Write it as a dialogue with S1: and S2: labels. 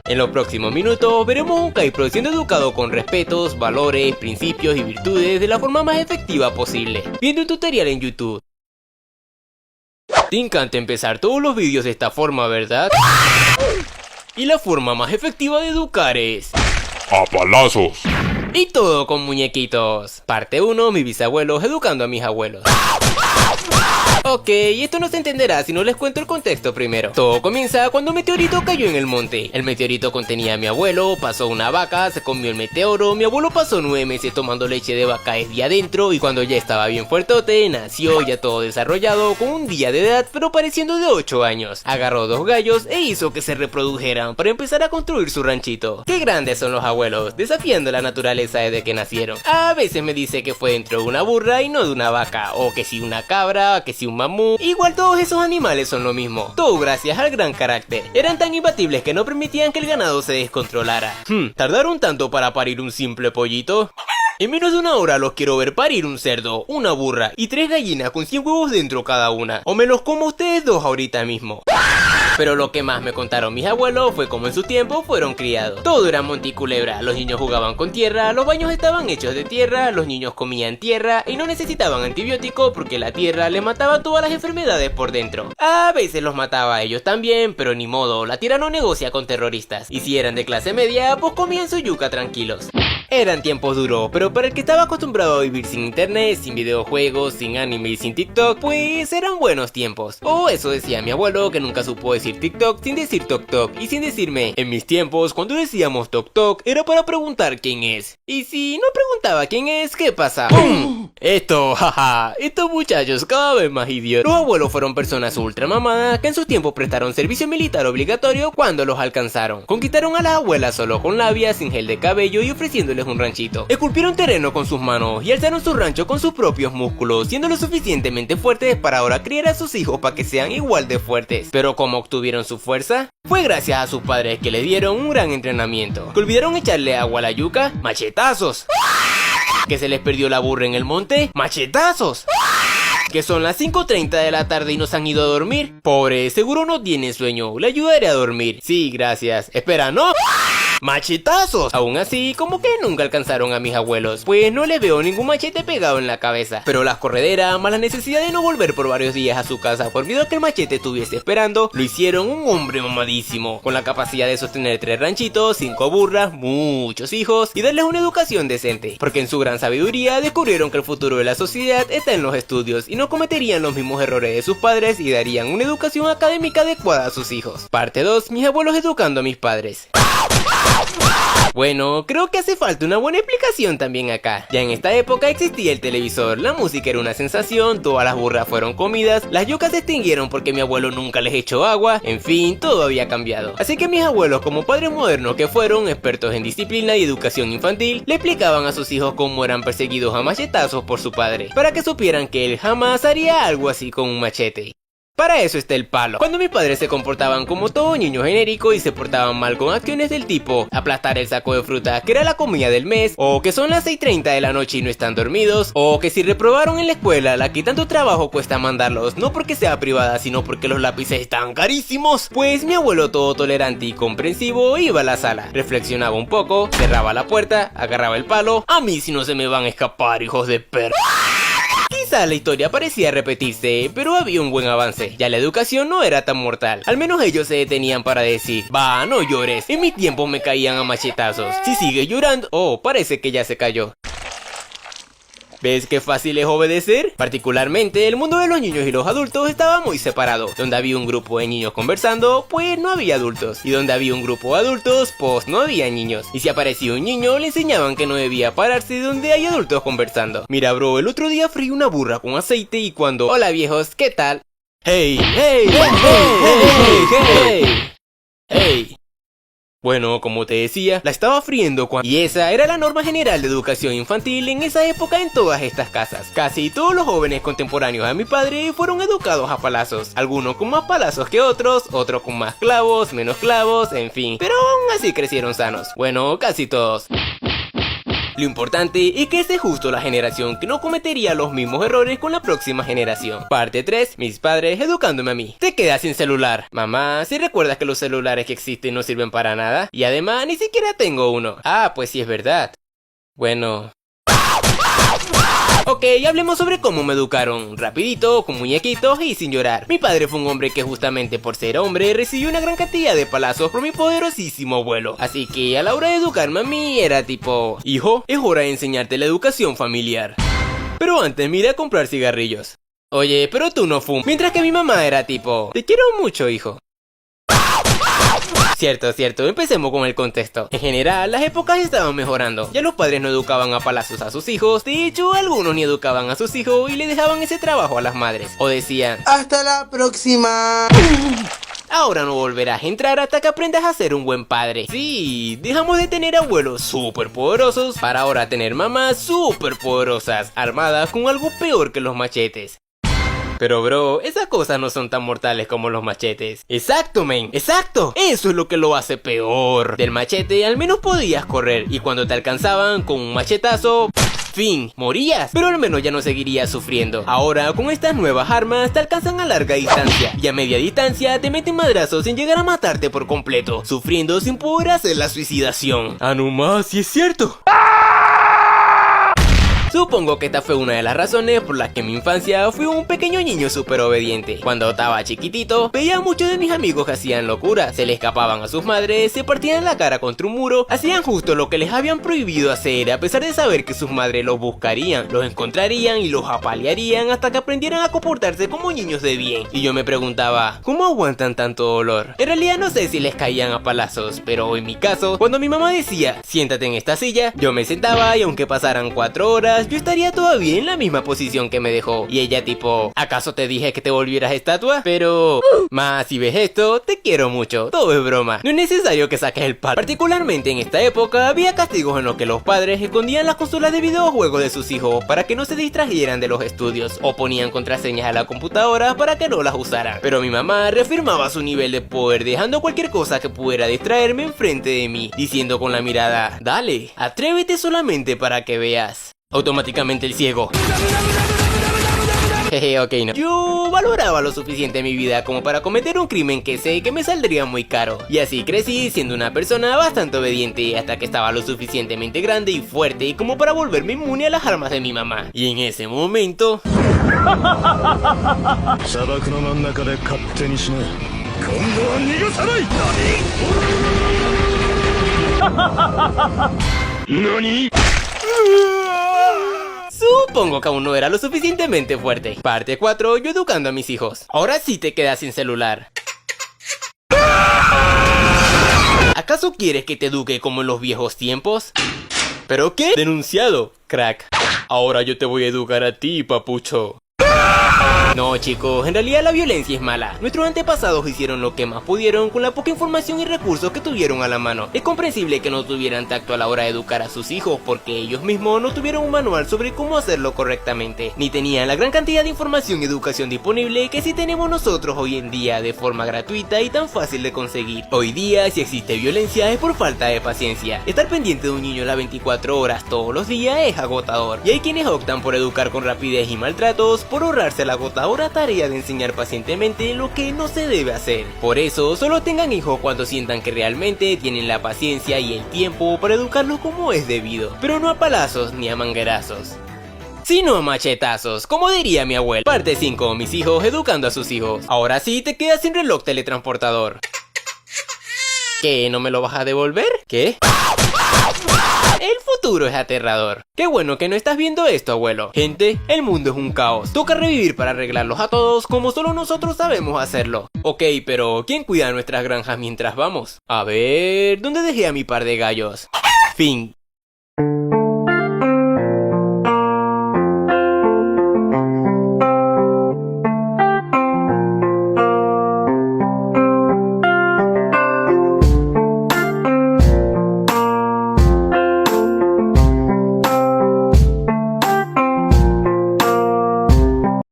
S1: En los próximos minutos veremos un K-Pro siendo educado con respetos, valores, principios y virtudes de la forma más efectiva posible, viendo un tutorial en YouTube. Te encanta empezar todos los vídeos de esta forma, ¿verdad? Y la forma más efectiva de educar es...
S2: ¡a palazos!
S1: Y todo con muñequitos. Parte 1, mis bisabuelos educando a mis abuelos. Ok, esto no se entenderá si no les cuento el contexto primero. Todo comienza cuando un meteorito cayó en el monte. El meteorito contenía a mi abuelo, pasó una vaca, se comió el meteoro, mi abuelo pasó 9 meses tomando leche de vaca desde adentro y cuando ya estaba bien fuertote, nació ya todo desarrollado con un día de edad pero pareciendo de 8 años. Agarró 2 gallos e hizo que se reprodujeran para empezar a construir su ranchito. Qué grandes son los abuelos, desafiando la naturaleza desde que nacieron. A veces me dice que fue dentro de una burra y no de una vaca, o que si una cabra, que si un mamú. Igual todos esos animales son lo mismo, todo gracias al gran carácter. Eran tan imbatibles que no permitían que el ganado se descontrolara. ¿Tardaron tanto para parir un simple pollito? En menos de 1 hora los quiero ver parir un cerdo, una burra y 3 gallinas con 100 huevos dentro cada una. O me los como ustedes 2 ahorita mismo. Pero lo que más me contaron mis abuelos fue cómo en su tiempo fueron criados. Todo era monticulebra, los niños jugaban con tierra, los baños estaban hechos de tierra, los niños comían tierra y no necesitaban antibiótico porque la tierra le mataba todas las enfermedades por dentro. A veces los mataba a ellos también, pero ni modo, la tierra no negocia con terroristas. Y si eran de clase media, pues comían su yuca tranquilos. Eran tiempos duros, pero para el que estaba acostumbrado a vivir sin internet, sin videojuegos, sin anime y sin TikTok, pues eran buenos tiempos. O eso decía mi abuelo, que nunca supo decir TikTok sin decir Tok Tok y sin decirme, en mis tiempos cuando decíamos Tok Tok era para preguntar quién es. Y si no preguntaba quién es, ¿qué pasa? ¡Pum! Estos muchachos cada vez más idiotas. Los abuelos fueron personas ultra mamadas que en su tiempo prestaron servicio militar obligatorio cuando los alcanzaron. Conquistaron a las abuelas solo con labia, sin gel de cabello y ofreciéndoles un ranchito. Esculpieron terreno con sus manos y alzaron su rancho con sus propios músculos, siendo lo suficientemente fuertes para ahora criar a sus hijos para que sean igual de fuertes. Pero ¿cómo obtuvieron su fuerza? Fue gracias a sus padres que le dieron un gran entrenamiento. ¿Que olvidaron echarle agua a la yuca? ¡Machetazos! ¿Que se les perdió la burra en el monte? ¡Machetazos! ¿Que son las 5:30 de la tarde y nos han ido a dormir? Pobre, seguro no tiene sueño, le ayudaré a dormir. Sí, gracias. Espera, ¿no? ¡Machetazos! Aún así, como que nunca alcanzaron a mis abuelos, pues no les veo ningún machete pegado en la cabeza. Pero las correderas, más la necesidad de no volver por varios días a su casa por miedo a que el machete estuviese esperando, lo hicieron un hombre mamadísimo, con la capacidad de sostener 3 ranchitos, 5 burras, muchos hijos y darles una educación decente. Porque en su gran sabiduría descubrieron que el futuro de la sociedad está en los estudios y no cometerían los mismos errores de sus padres y darían una educación académica adecuada a sus hijos. Parte 2, mis abuelos educando a mis padres. Bueno, creo que hace falta una buena explicación también acá. Ya en esta época existía el televisor, la música era una sensación, todas las burras fueron comidas, las yucas se extinguieron porque mi abuelo nunca les echó agua, en fin, todo había cambiado. Así que mis abuelos, como padres modernos que fueron, expertos en disciplina y educación infantil, le explicaban a sus hijos cómo eran perseguidos a machetazos por su padre, para que supieran que él jamás haría algo así con un machete. Para eso está el palo. Cuando mis padres se comportaban como todo niño genérico y se portaban mal con acciones del tipo aplastar el saco de fruta que era la comida del mes, o que son las 6:30 de la noche y no están dormidos, o que si reprobaron en la escuela la que tanto trabajo cuesta mandarlos, no porque sea privada sino porque los lápices están carísimos, pues mi abuelo todo tolerante y comprensivo iba a la sala, reflexionaba un poco, cerraba la puerta, agarraba el palo. A mí si no se me van a escapar, hijos de perra. Quizá la historia parecía repetirse, pero había un buen avance. Ya la educación no era tan mortal. Al menos ellos se detenían para decir, va, no llores. En mi tiempo me caían a machetazos. Si sigue llorando... Oh, parece que ya se cayó. ¿Ves qué fácil es obedecer? Particularmente, el mundo de los niños y los adultos estaba muy separado. Donde había un grupo de niños conversando, pues no había adultos. Y donde había un grupo de adultos, pues no había niños. Y si aparecía un niño, le enseñaban que no debía pararse donde hay adultos conversando. Mira bro, el otro día freí una burra con aceite y cuando... Hola viejos, ¿qué tal? ¡Hey! ¡Hey! ¡Hey! ¡Hey! ¡Hey! ¡Hey! Bueno, como te decía, la estaba friendo cuando... Y esa era la norma general de educación infantil en esa época en todas estas casas. Casi todos los jóvenes contemporáneos a mi padre fueron educados a palazos. Algunos con más palazos que otros, otros con más clavos, menos clavos, en fin. Pero aún así crecieron sanos. Bueno, casi todos. Lo importante es que esta es justo la generación que no cometería los mismos errores con la próxima generación. Parte 3. Mis padres educándome a mí. Te quedas sin celular. Mamá, si recuerdas que los celulares que existen no sirven para nada. Y además ni siquiera tengo uno. Ah, pues sí es verdad. Bueno... Ok, hablemos sobre cómo me educaron, rapidito, con muñequitos y sin llorar. Mi padre fue un hombre que justamente por ser hombre recibió una gran cantidad de palazos por mi poderosísimo abuelo. Así que a la hora de educarme a mí era tipo, hijo, es hora de enseñarte la educación familiar. Pero antes me iré a comprar cigarrillos. Oye, pero tú no fumas. Mientras que mi mamá era tipo, te quiero mucho, hijo. Cierto, empecemos con el contexto. En general, las épocas estaban mejorando. Ya los padres no educaban a palazos a sus hijos. De hecho, algunos ni educaban a sus hijos y le dejaban ese trabajo a las madres. O decían,
S3: hasta la próxima.
S1: ahora no volverás a entrar hasta que aprendas a ser un buen padre. Sí, dejamos de tener abuelos súper poderosos para ahora tener mamás súper poderosas, armadas con algo peor que los machetes. Pero bro, esas cosas no son tan mortales como los machetes. Exacto, men, exacto. Eso es lo que lo hace peor. Del machete al menos podías correr y cuando te alcanzaban con un machetazo... fin, morías, pero al menos ya no seguirías sufriendo. Ahora, con estas nuevas armas te alcanzan a larga distancia y a media distancia te meten madrazos sin llegar a matarte por completo, sufriendo sin poder hacer la suicidación. Ah, no más, sí es cierto. Supongo que esta fue una de las razones por las que en mi infancia fui un pequeño niño súper obediente. Cuando estaba chiquitito, veía a muchos de mis amigos que hacían locuras, se le escapaban a sus madres, se partían la cara contra un muro, hacían justo lo que les habían prohibido hacer a pesar de saber que sus madres los buscarían, los encontrarían y los apalearían hasta que aprendieran a comportarse como niños de bien. Y yo me preguntaba, ¿cómo aguantan tanto dolor? En realidad no sé si les caían a palazos, pero en mi caso, cuando mi mamá decía, siéntate en esta silla, yo me sentaba y aunque pasaran 4 horas, yo estaría todavía en la misma posición que me dejó. Y ella tipo, ¿acaso te dije que te volvieras estatua? Pero, más si ves esto, te quiero mucho, todo es broma. No es necesario que saques el palo. Particularmente en esta época, había castigos en los que los padres escondían las consolas de videojuegos de sus hijos para que no se distrajeran de los estudios, o ponían contraseñas a la computadora para que no las usaran. Pero mi mamá reafirmaba su nivel de poder, dejando cualquier cosa que pudiera distraerme enfrente de mí, diciendo con la mirada, dale, atrévete solamente para que veas. Automáticamente el ciego. Jeje, ok, no. Yo valoraba lo suficiente mi vida como para cometer un crimen que sé que me saldría muy caro. Y así crecí siendo una persona bastante obediente hasta que estaba lo suficientemente grande y fuerte como para volverme inmune a las armas de mi mamá. Y en ese momento... ¿Nani? Supongo que aún no era lo suficientemente fuerte. Parte 4, yo educando a mis hijos. Ahora sí te quedas sin celular. ¿Acaso quieres que te eduque como en los viejos tiempos? ¿Pero qué? Denunciado, crack. Ahora yo te voy a educar a ti, papucho. No chicos, en realidad la violencia es mala. Nuestros antepasados hicieron lo que más pudieron con la poca información y recursos que tuvieron a la mano. Es comprensible que no tuvieran tacto a la hora de educar a sus hijos porque ellos mismos no tuvieron un manual sobre cómo hacerlo correctamente, ni tenían la gran cantidad de información y educación disponible que sí tenemos nosotros hoy en día de forma gratuita y tan fácil de conseguir. Hoy día si existe violencia es por falta de paciencia. Estar pendiente de un niño las 24 horas todos los días es agotador y hay quienes optan por educar con rapidez y maltratos por ahorrarse la agotadora tarea de enseñar pacientemente lo que no se debe hacer. Por eso solo tengan hijos cuando sientan que realmente tienen la paciencia y el tiempo para educarlos como es debido, pero no a palazos ni a manguerazos, sino a machetazos, como diría mi abuelo. Parte 5, mis hijos educando a sus hijos. Ahora sí te quedas sin reloj teletransportador. ¿Qué? ¿No me lo vas a devolver? ¿Qué? El futuro es aterrador. Qué bueno que no estás viendo esto, abuelo. Gente, el mundo es un caos. Toca revivir para arreglarlos a todos como solo nosotros sabemos hacerlo. Ok, pero ¿quién cuida nuestras granjas mientras vamos? A ver, ¿dónde dejé a mi par de gallos? Fin.